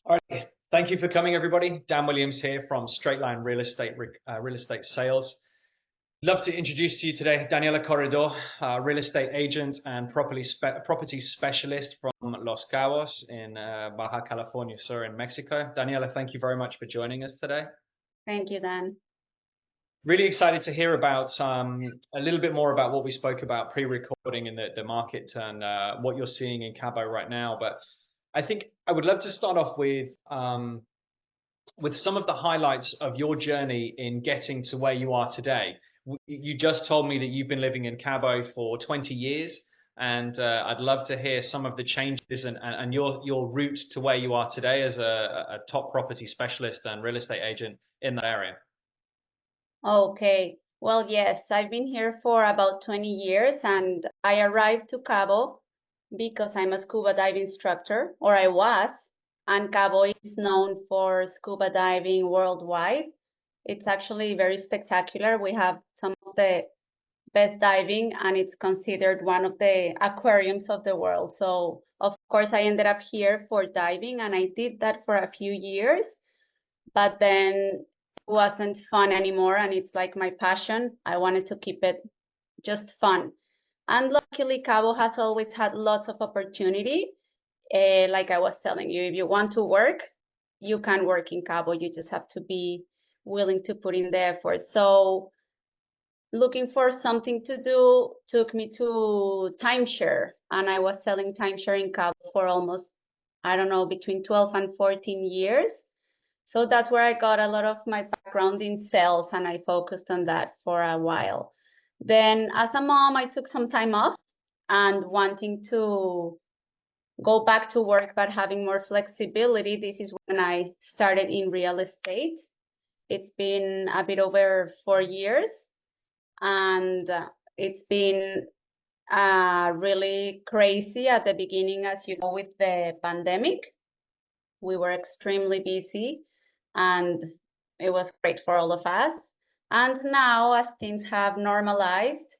All right. Thank you for coming, everybody. Dan Williams here from Straight Line Real Estate Sales. Love to introduce to you today Daniela Corredor, real estate agent and property specialist from Los Cabos in Baja California Sur in Mexico. Daniela, thank you very much for joining us today. Thank you, Dan. Really excited to hear about a little bit more about what we spoke about pre-recording in the market and what you're seeing in Cabo right now. But I think I would love to start off with some of the highlights of your journey in getting to where you are today. You just told me that you've been living in Cabo for 20 years, and I'd love to hear some of the changes and your route to where you are today as a top property specialist and real estate agent in that area. Okay. Well, yes, I've been here for about 20 years and I arrived to Cabo because I'm a scuba diving instructor, or I was, and Cabo is known for scuba diving worldwide. It's actually very spectacular. We have some of the best diving and it's considered one of the aquariums of the world. So, of course, I ended up here for diving and I did that for a few years, but then wasn't fun anymore and it's like my passion. I wanted to keep it just fun. And luckily, Cabo has always had lots of opportunity. Like I was telling you, if you want to work, you can work in Cabo. You just have to be willing to put in the effort. So looking for something to do took me to timeshare. And I was selling timeshare in Cabo for almost, I don't know, between 12 and 14 years. So that's where I got a lot of my background in sales and I focused on that for a while. Then as a mom, I took some time off and wanting to go back to work, but having more flexibility. This is when I started in real estate. It's been a bit over 4 years and it's been really crazy at the beginning, as you know, with the pandemic. We were extremely busy and it was great for all of us. And now, as things have normalized,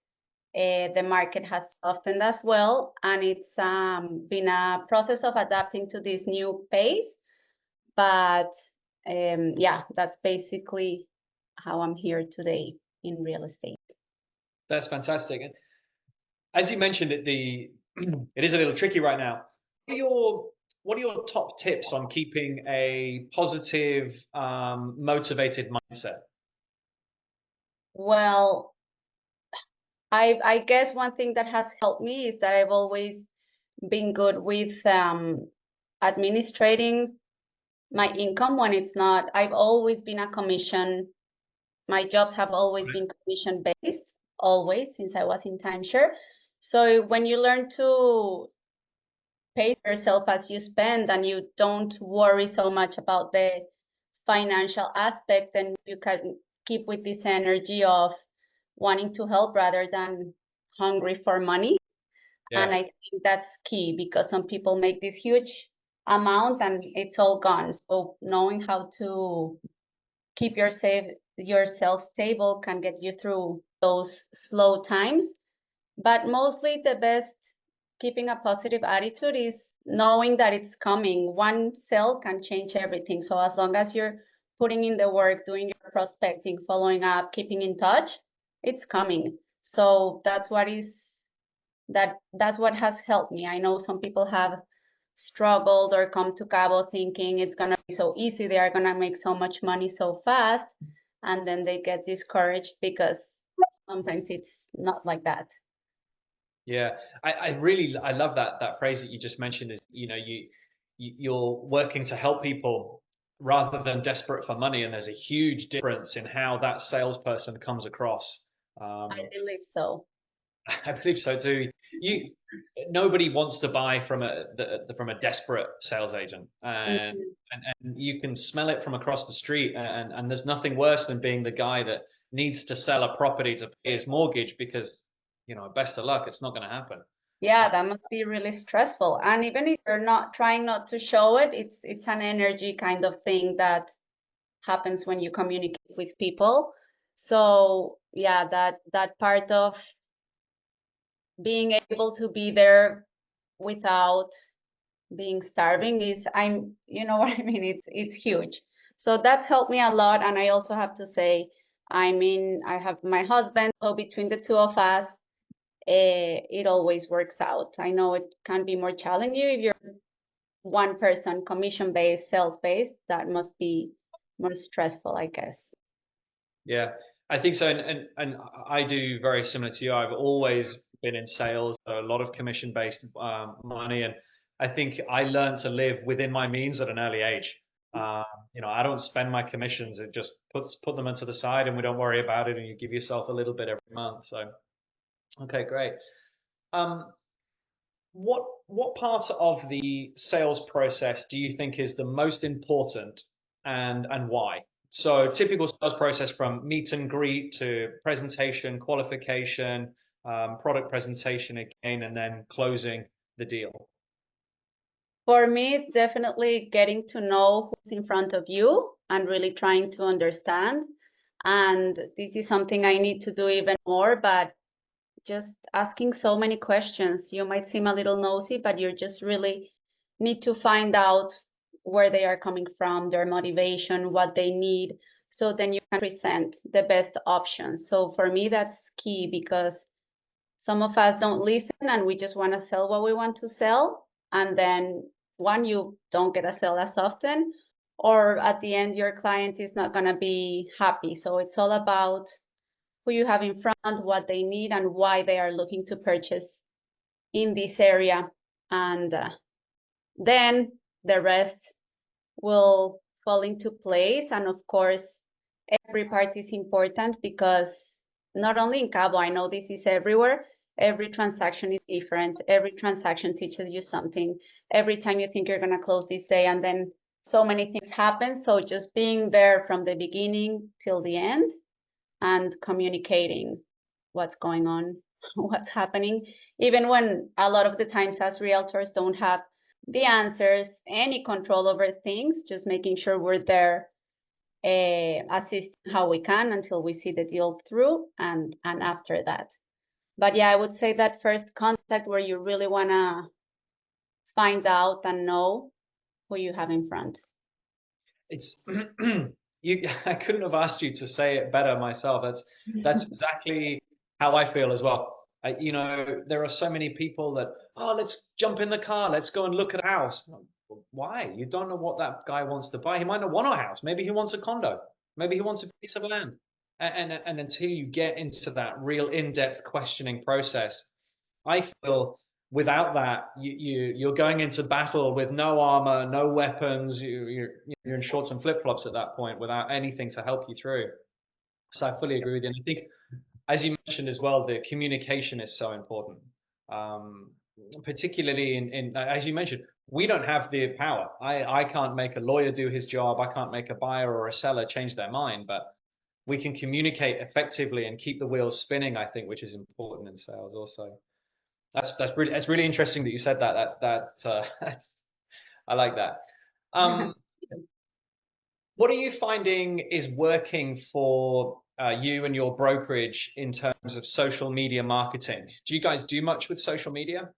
the market has softened as well, and it's been a process of adapting to this new pace. But yeah, that's basically how I'm here today in real estate. That's fantastic. And as you mentioned, it is a little tricky right now. What are your top tips on keeping a positive, motivated mindset? Well, I guess one thing that has helped me is that I've always been good with administrating my income when it's not. I've always been a commission. My jobs have always been commission based, always since I was in timeshare. So when you learn to pay yourself as you spend and you don't worry so much about the financial aspect, then you can keep with this energy of wanting to help rather than hungry for money. And Yeah. I think that's key because some people make this huge amount and it's all gone. So knowing how to keep yourself stable can get you through those slow times. But mostly the best keeping a positive attitude is knowing that it's coming. One sale can change everything. So as long as you're putting in the work, doing your prospecting, following up, keeping in touch, it's coming. So that's what has helped me. I know some people have struggled or come to Cabo thinking it's gonna be so easy, they are gonna make so much money so fast, and then they get discouraged because sometimes it's not like that. Yeah, I love that phrase that you just mentioned is, you're working to help people rather than desperate for money, and there's a huge difference in how that salesperson comes across. I believe so. I believe so too. You Nobody wants to buy from from a desperate sales agent, Mhm. and you can smell it from across the street. And there's nothing worse than being the guy that needs to sell a property to pay his mortgage because, best of luck, it's not going to happen. Yeah, that must be really stressful. And even if you're not trying not to show it, it's an energy kind of thing that happens when you communicate with people. So yeah, that part of being able to be there without being starving is you know what I mean? It's huge. So that's helped me a lot. And I also have to say, I mean, I have my husband, so between the two of us, it always works out. I know it can be more challenging if you're one person, commission-based, sales-based. That must be more stressful, I guess. Yeah, I think so, and I do very similar to you. I've always been in sales, so a lot of commission-based money, and I think I learned to live within my means at an early age. Um, I don't spend my commissions; it just put them into the side, and we don't worry about it, and you give yourself a little bit every month. So, okay, great. Um, what part of the sales process do you think is the most important, and why? So typical sales process from meet and greet to presentation, qualification, product presentation again, and then closing the deal. For me, it's definitely getting to know who's in front of you and really trying to understand. And this is something I need to do even more, but just asking so many questions. You might seem a little nosy, but you just really need to find out where they are coming from, their motivation, what they need, so then you can present the best options. So for me, that's key because some of us don't listen and we just want to sell what we want to sell. And then one, you don't get a sale as often, or at the end, your client is not going to be happy. So it's all about who you have in front, what they need, and why they are looking to purchase in this area. And then the rest will fall into place. And of course, every part is important because not only in Cabo, I know this is everywhere. Every transaction is different. Every transaction teaches you something. Every time you think you're going to close this day, and then so many things happen. So just being there from the beginning till the end and communicating what's going on, what's happening, even when a lot of the times as realtors don't have the answers, any control over things, just making sure we're there, assisting how we can until we see the deal through, and after that. But yeah, I would say that first contact where you really want to find out and know who you have in front. It's you. I couldn't have asked you to say it better myself. That's exactly how I feel as well. There are so many people that, oh, let's jump in the car, let's go and look at a house. Why? You don't know what that guy wants to buy. He might not want a house. Maybe he wants a condo. Maybe he wants a piece of land. And until you get into that real in-depth questioning process, I feel without that, you're going into battle with no armor, no weapons. You're in shorts and flip-flops at that point without anything to help you through. So I fully agree with you. And I think, as you mentioned as well, the communication is so important. Um, Particularly as you mentioned, we don't have the power. I can't make a lawyer do his job. I can't make a buyer or a seller change their mind, but we can communicate effectively and keep the wheels spinning, I think, which is important in sales also. That's really interesting that you said that. That's I like that. Um, what are you finding is working for you and your brokerage in terms of social media marketing? Do you guys do much with social media?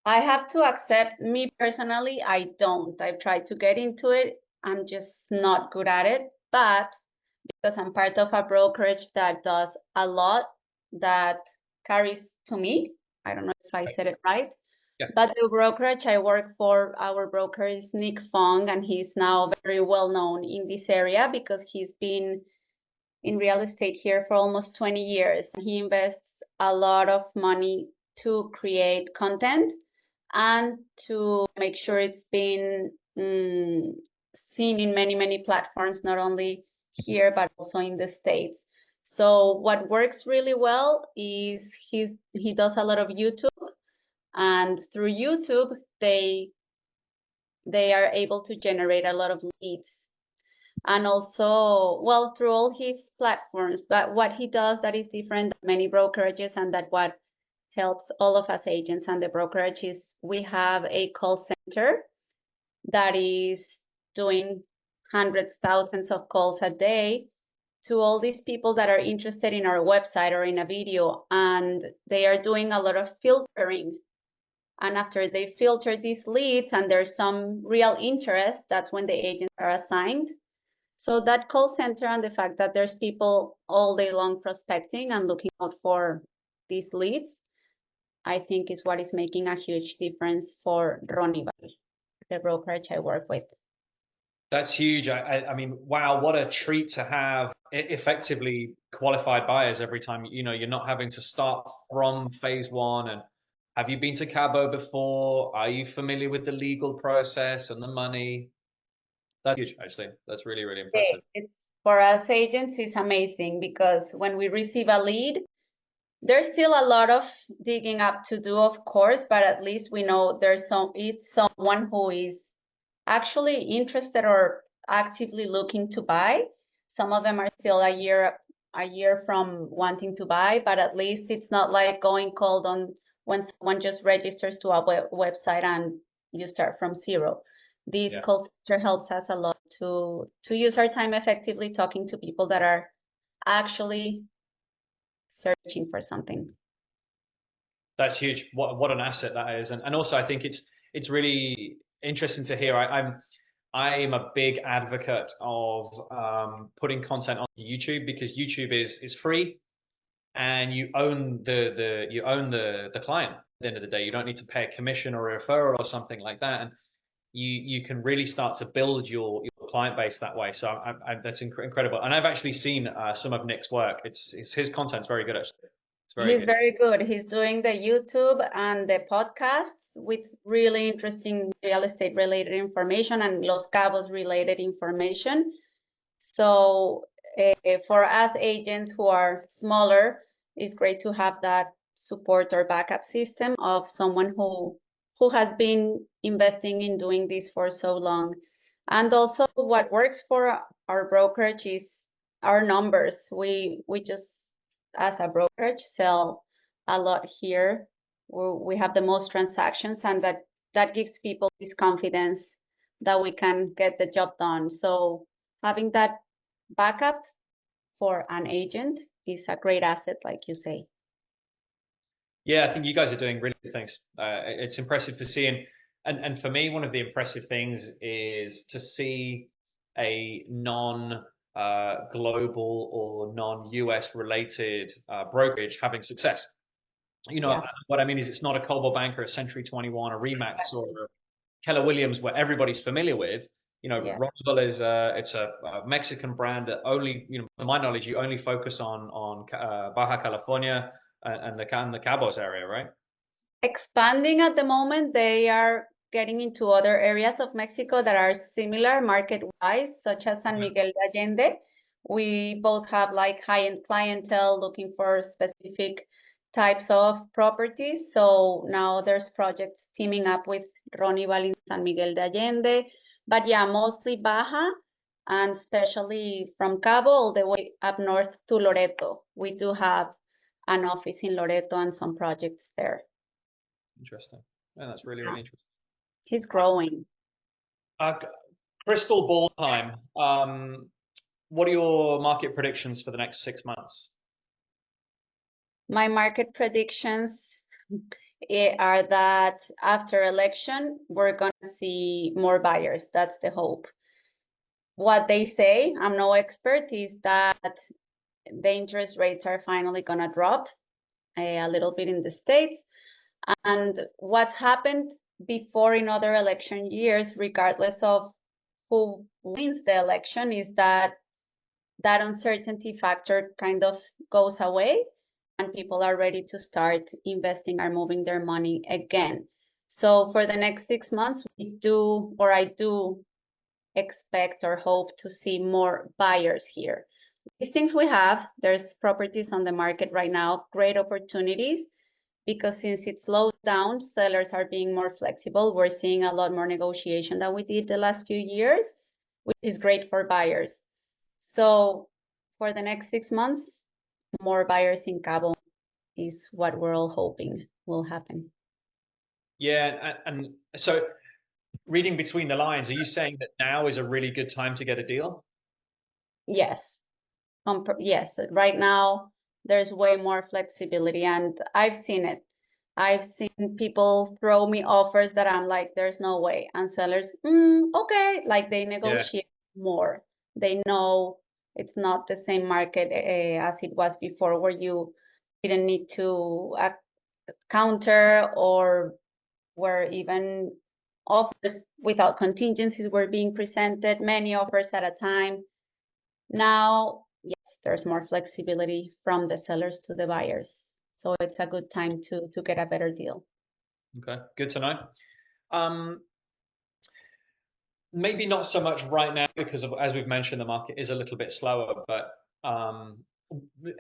I have to accept, me personally, I don't. I've tried to get into it. I'm just not good at it. But because I'm part of a brokerage that does a lot, that carries to me. I don't know if I said it right. Yeah. But the brokerage I work for, our broker is Nick Fong, and he's now very well known in this area because he's been in real estate here for almost 20 years. He invests a lot of money to create content and to make sure it's been seen in many, many platforms, not only here, but also in the States. So what works really well is he does a lot of YouTube, and through YouTube, they are able to generate a lot of leads. And also, well, through all his platforms. But what he does that is different than many brokerages, and that what helps all of us agents and the brokerage is we have a call center that is doing hundreds, thousands of calls a day to all these people that are interested in our website or in a video, and they are doing a lot of filtering And after they filter these leads and there's some real interest, that's when the agents are assigned. So that call center and the fact that there's people all day long prospecting and looking out for these leads, I think is what is making a huge difference for Ronival, the brokerage I work with. That's huge. I mean, wow, what a treat to have effectively qualified buyers every time. You're not having to start from phase one. And have you been to Cabo before? Are you familiar with the legal process and the money? That's huge, actually. That's really, really impressive. It's for us agents, it's amazing because when we receive a lead, there's still a lot of digging up to do, of course, but at least we know it's someone who is actually interested or actively looking to buy. Some of them are still a year from wanting to buy, but at least it's not like going cold on when someone just registers to a website and you start from zero. This Yeah. call center helps us a lot to use our time effectively talking to people that are actually searching for something. That's huge. What an asset that is. And also I think it's really interesting to hear. I'm a big advocate of putting content on YouTube because YouTube is free and you own the client at the end of the day. You don't need to pay a commission or a referral or something like that. And you can really start to build your client base that way. So that's incredible. And I've actually seen some of Nick's work. It's his content's very good actually. It's very He's good. very good. He's doing the YouTube and the podcasts with really interesting real estate related information and Los Cabos related information. So for us agents who are smaller, it's great to have that support or backup system of someone who has been investing in doing this for so long. And also what works for our brokerage is our numbers. We just, as a brokerage, sell a lot here. We have the most transactions, and that gives people this confidence that we can get the job done. So having that backup for an agent is a great asset, like you say. Yeah, I think you guys are doing really good things. It's impressive to see, and for me, one of the impressive things is to see a non global or non-US related brokerage having success. Yeah, What I mean is it's not a Coldwell Banker, a Century 21, a Remax, or a Keller Williams where everybody's familiar with. yeah. Ronival is it's a Mexican brand that only, to my knowledge, you only focus on Baja California and the Cabos area, right? Expanding at the moment, they are getting into other areas of Mexico that are similar market-wise, such as San Miguel de Allende. We both have like high-end clientele looking for specific types of properties. So now there's projects teaming up with Ronival in San Miguel de Allende. But yeah, mostly Baja, and especially from Cabo all the way up north to Loreto. We do have an office in Loreto and some projects there. Interesting. Yeah, that's really, really interesting. He's growing. Uh, Crystal ball time. What are your market predictions for the next 6 months? My market predictions are that after election, we're going to see more buyers. That's the hope. What they say, I'm no expert, is that the interest rates are finally going to drop a little bit in the States. And what's happened before in other election years, regardless of who wins the election, is that uncertainty factor kind of goes away and people are ready to start investing or moving their money again. So for the next 6 months, I do expect or hope to see more buyers here. These things we have, there's properties on the market right now, great opportunities, because since it slowed down, sellers are being more flexible. We're seeing a lot more negotiation than we did the last few years, which is great for buyers. So for the next 6 months, more buyers in Cabo is what we're all hoping will happen. Yeah, and so reading between the lines, are you saying that now is a really good time to get a deal? Yes. Yes, right now there's way more flexibility and I've seen it. I've seen people throw me offers that I'm like, there's no way. And sellers, okay, like they negotiate more. They know it's not the same market as it was before, where you didn't need to counter, or where even offers without contingencies were being presented, many offers at a time. Now, yes, there's more flexibility from the sellers to the buyers. So it's a good time to get a better deal. Okay, good to know. Maybe not so much right now because of, as we've mentioned, the market is a little bit slower, but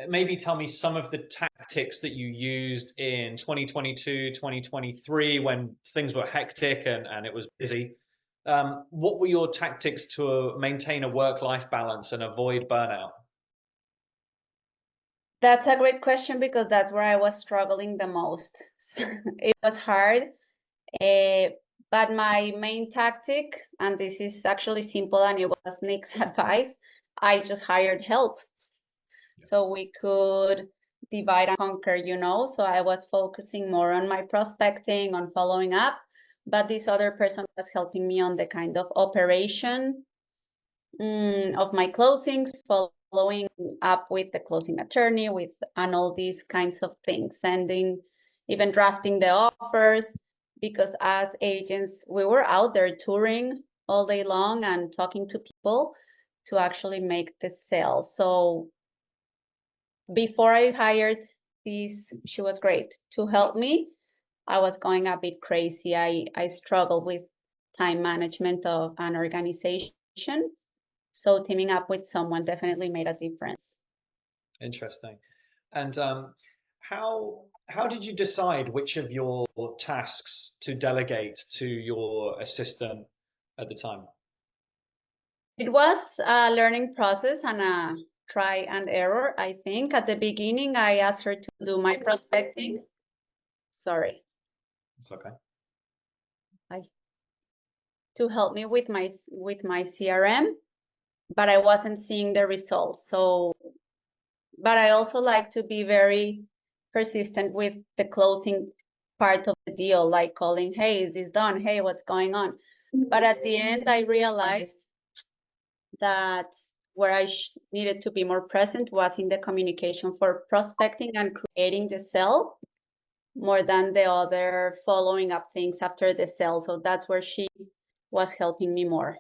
maybe tell me some of the tactics that you used in 2022, 2023 when things were hectic and it was busy. What were your tactics to maintain a work-life balance and avoid burnout? That's a great question, because that's where I was struggling the most. It was hard, but my main tactic, and this is actually simple and it was Nick's advice, I just hired help. So we could divide and conquer, So I was focusing more on my prospecting, on following up, but this other person was helping me on the kind of operation of my closings, following up with the closing attorney, and all these kinds of things, sending, even drafting the offers, because as agents, we were out there touring all day long and talking to people to actually make the sale. So before I hired this, she was great to help me. I was going a bit crazy. I struggled with time management of an organization. So teaming up with someone definitely made a difference. Interesting. And how did you decide which of your tasks to delegate to your assistant at the time? It was a learning process and a try and error, I think. At the beginning, I asked her to do my prospecting. Sorry. It's okay. To help me with my CRM, but I wasn't seeing the results. So, but I also like to be very persistent with the closing part of the deal, like calling, hey, is this done? Hey, what's going on? But at the end, I realized that where I needed to be more present was in the communication for prospecting and creating the sale, more than the other following up things after the sale. So that's where she was helping me more.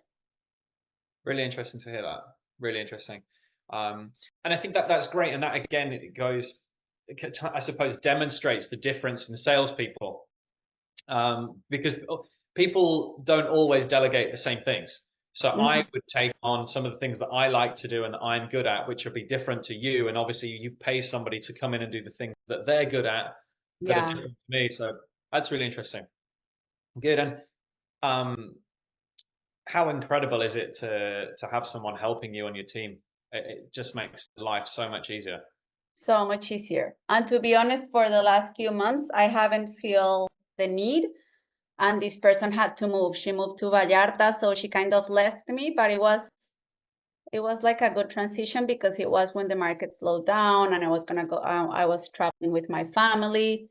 Really interesting to hear that. Really interesting. And I think that that's great. And that again, it goes, I suppose, demonstrates the difference in salespeople, because people don't always delegate the same things. So I would take on some of the things that I like to do and that I'm good at, which will be different to you. And obviously, you pay somebody to come in and do the things that they're good at that are Yeah. different to me. So that's really interesting. Good. And how incredible is it to have someone helping you on your team? It just makes life so much easier. So much easier. And to be honest, for the last few months, I haven't feel the need. And this person had to move. She moved to Vallarta, so she kind of left me, but it was like a good transition, because it was when the market slowed down and I was gonna go, I was traveling with my family.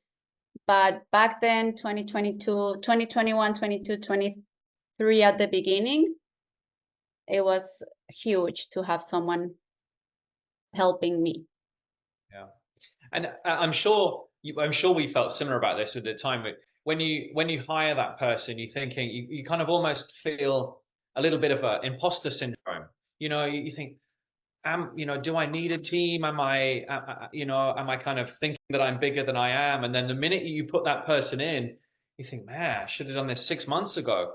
But back then, 2022, 2021, 22, 23 at the beginning, it was huge to have someone helping me. Yeah, and I'm sure we felt similar about this at the time. But when you hire that person, you're thinking you kind of almost feel a little bit of a imposter syndrome. You think, do I need a team? Am I kind of thinking that I'm bigger than I am? And then the minute you put that person in, you think, man, I should have done this 6 months ago.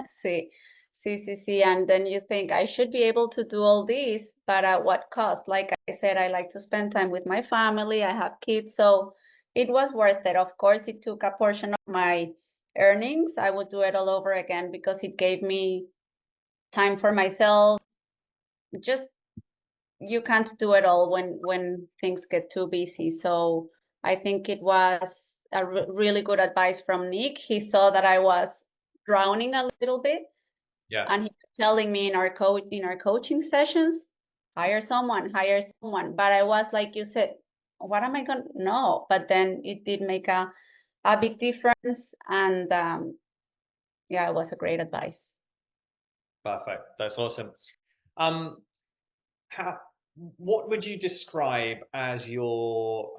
See, see. And then you think, I should be able to do all this, but at what cost? Like I said, I like to spend time with my family. I have kids, so it was worth it. Of course, it took a portion of my earnings. I would do it all over again, because it gave me time for myself. Just, you can't do it all when things get too busy. So I think it was a really good advice from Nick. He saw that I was drowning a little bit, Yeah. and he was telling me in our coaching sessions, hire someone. But I was like you said, what am I gonna know? But then it did make a a big difference. And yeah, it was a great advice. Perfect. That's awesome. Um, how, what would you describe as your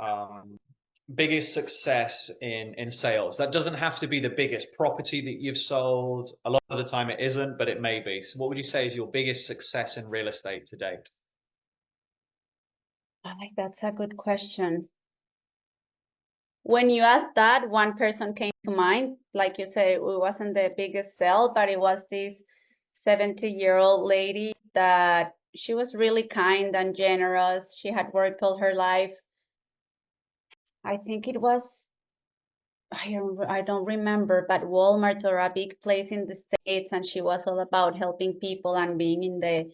biggest success in sales? That doesn't have to be the biggest property that you've sold. A lot of the time it isn't, but it may be. So what would you say is your biggest success in real estate to date? That's a good question. When you asked that, one person came to mind. Like you said, it wasn't the biggest sell, but it was this 70-year-old lady that she was really kind and generous. She had worked all her life. I think it was, I don't remember, but Walmart or a big place in the States, and she was all about helping people and being in the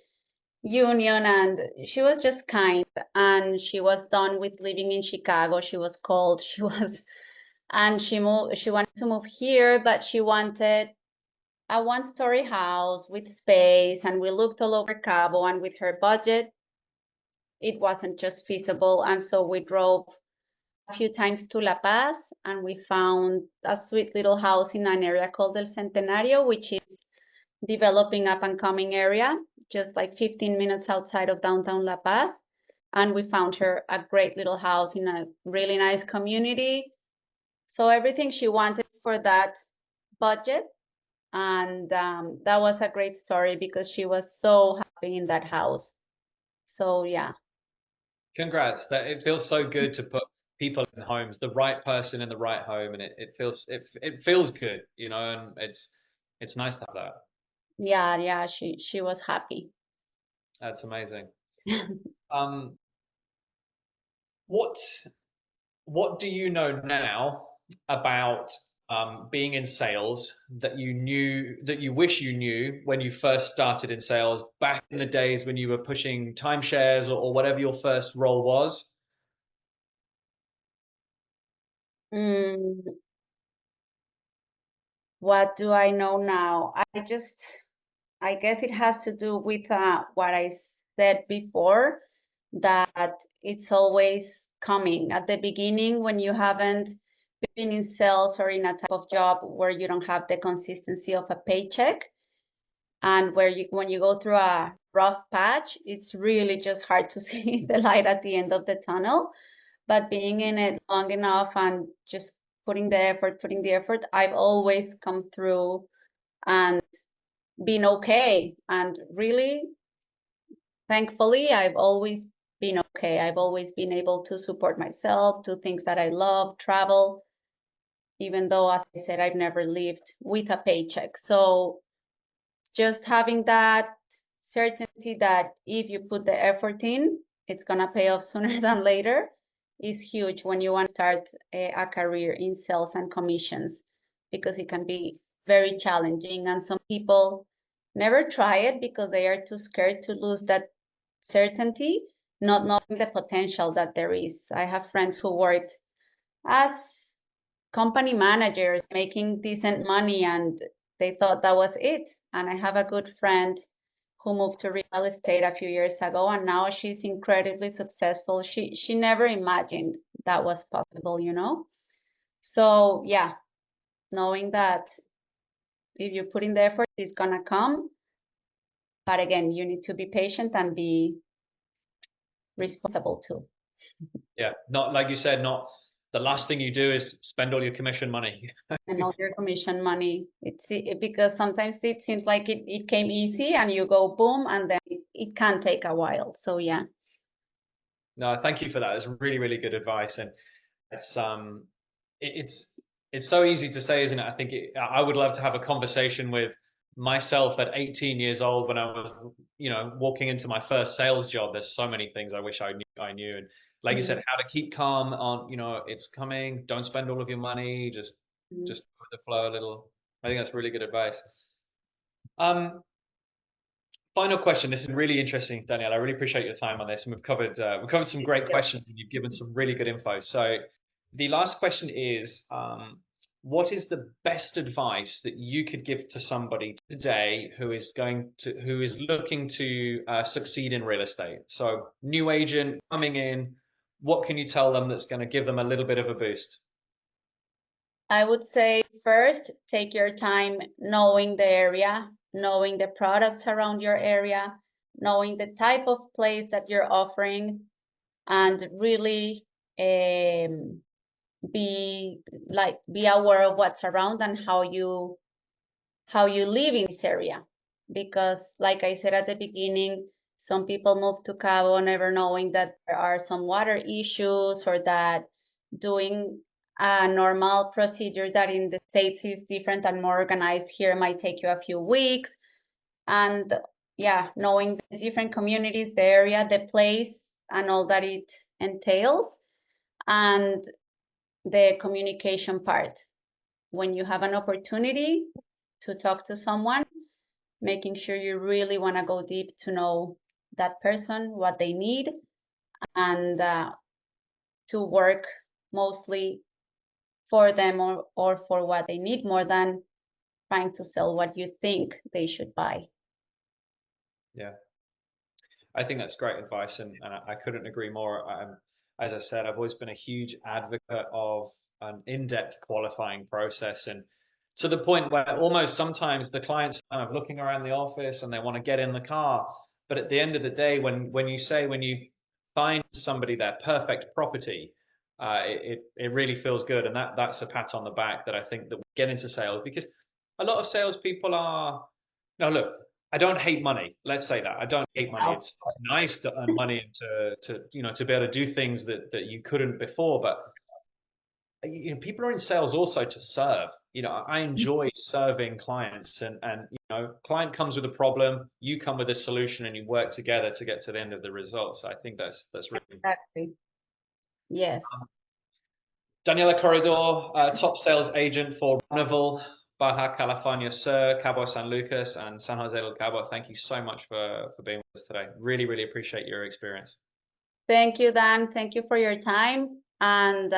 union, and she was just kind, and she was done with living in Chicago. She was cold. She was, and she wanted to move here, but she wanted a one-story house with space, and we looked all over Cabo, and with her budget, it wasn't just feasible. And so we drove a few times to La Paz, and we found a sweet little house in an area called El Centenario, which is developing up and coming area, just like 15 minutes outside of downtown La Paz. And we found her a great little house in a really nice community. So everything she wanted for that budget. And that was a great story because she was so happy in that house. So yeah. Congrats. That it feels so good to put people in homes, the right person in the right home, and it feels good, you know, and it's nice to have that. Yeah, she was happy. That's amazing. Um, what what do you know now about being in sales that you wish you knew when you first started in sales back in the days when you were pushing timeshares or whatever your first role was? Mm, what do I know now? I guess it has to do with what I said before, that it's always coming at the beginning when you haven't been in sales or in a type of job where you don't have the consistency of a paycheck, and where when you go through a rough patch, it's really just hard to see the light at the end of the tunnel. But being in it long enough and just putting the effort, I've always come through and been okay. And really, thankfully, I've always been okay. I've always been able to support myself, do things that I love, travel, even though, as I said, I've never lived with a paycheck. So just having that certainty that if you put the effort in, it's gonna pay off sooner than later is huge when you want to start a career in sales and commissions, because it can be very challenging. And some people never try it because they are too scared to lose that certainty, not knowing the potential that there is. I have friends who worked as company managers making decent money, and they thought that was it. And I have a good friend who moved to real estate a few years ago, and now she's incredibly successful. She never imagined that was possible, you know? So yeah, knowing that if you put in the effort, it's gonna come. But again, you need to be patient and be responsible too. Yeah, not like you said, not the last thing you do is spend all your commission money. And all your commission money. Because sometimes it seems like it came easy and you go boom, and then it can take a while. So yeah. No, thank you for that. It's really, really good advice, and it's it's it's so easy to say, isn't it? I think I would love to have a conversation with myself at 18 years old when I was, you know, walking into my first sales job. There's so many things I wish I knew, and like you Mhm. said, how to keep calm on, you know, it's coming. Don't spend all of your money. Mhm. Just go with the flow a little. I think that's really good advice. Um, Final question. This is really interesting, Danielle. I really appreciate your time on this, and we've covered some great Yeah. questions, and you've given some really good info. So, the last question is, what is the best advice that you could give to somebody today who is looking to succeed in real estate? So, new agent coming in, what can you tell them that's going to give them a little bit of a boost? I would say first, take your time knowing the area, knowing the products around your area, knowing the type of place that you're offering, and really be aware of what's around and how you live in this area. Because like I said at the beginning, some people move to Cabo never knowing that there are some water issues, or that doing a normal procedure that in the States is different and more organized here might take you a few weeks. And yeah, knowing the different communities, the area, the place, and all that it entails, and the communication part. When you have an opportunity to talk to someone, making sure you really want to go deep to know that person, what they need, and to work mostly for them, or for what they need, more than trying to sell what you think they should buy. Yeah, I think that's great advice, and I couldn't agree more. As I said, I've always been a huge advocate of an in-depth qualifying process, and to the point where almost sometimes the clients are kind of looking around the office and they want to get in the car, but at the end of the day, when you find somebody their perfect property, it really feels good, and that's a pat on the back that I think that we get into sales, because a lot of salespeople are, no, look, I don't hate money. Let's say that. I don't hate money. It's nice to earn money and to be able to do things that you couldn't before. But people are in sales also to serve. I enjoy serving clients, and client comes with a problem, you come with a solution, and you work together to get to the end of the result. So I think that's really Exactly. Yes. Daniela Corredor, top sales agent for Ronival, Baja California Sur, Cabo San Lucas, and San Jose del Cabo. Thank you so much for being with us today. Really, really appreciate your experience. Thank you, Dan. Thank you for your time, and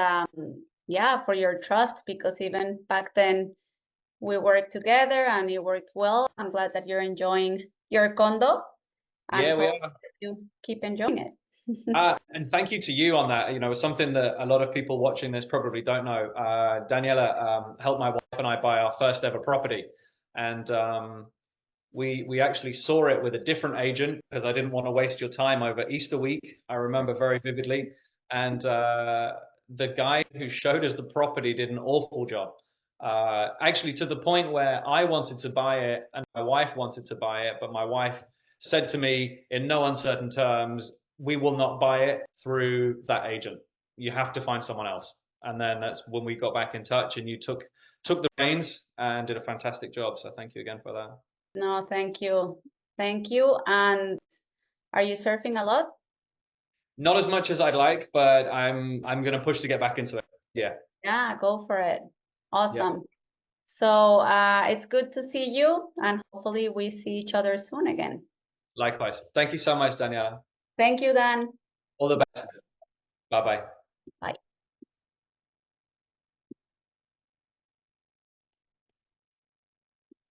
yeah, for your trust, because even back then we worked together and it worked well. I'm glad that you're enjoying your condo, and Yeah, we hope are. that you keep enjoying it. And thank you to you on that. Something that a lot of people watching this probably don't know. Daniela helped my wife and I buy our first ever property, and we actually saw it with a different agent because I didn't want to waste your time over Easter week. I remember very vividly, and the guy who showed us the property did an awful job. Actually, to the point where I wanted to buy it and my wife wanted to buy it, but my wife said to me in no uncertain terms, "We will not buy it through that agent. You have to find someone else." And then that's when we got back in touch, and you took the reins and did a fantastic job. So thank you again for that. No, thank you. Thank you. And are you surfing a lot? Not as much as I'd like, but I'm gonna push to get back into it. Yeah. Yeah, go for it. Yeah. Awesome. So it's good to see you, and hopefully we see each other soon again. Likewise. Thank you so much, Daniela. Thank you, Dan. All the best. Bye bye. Bye.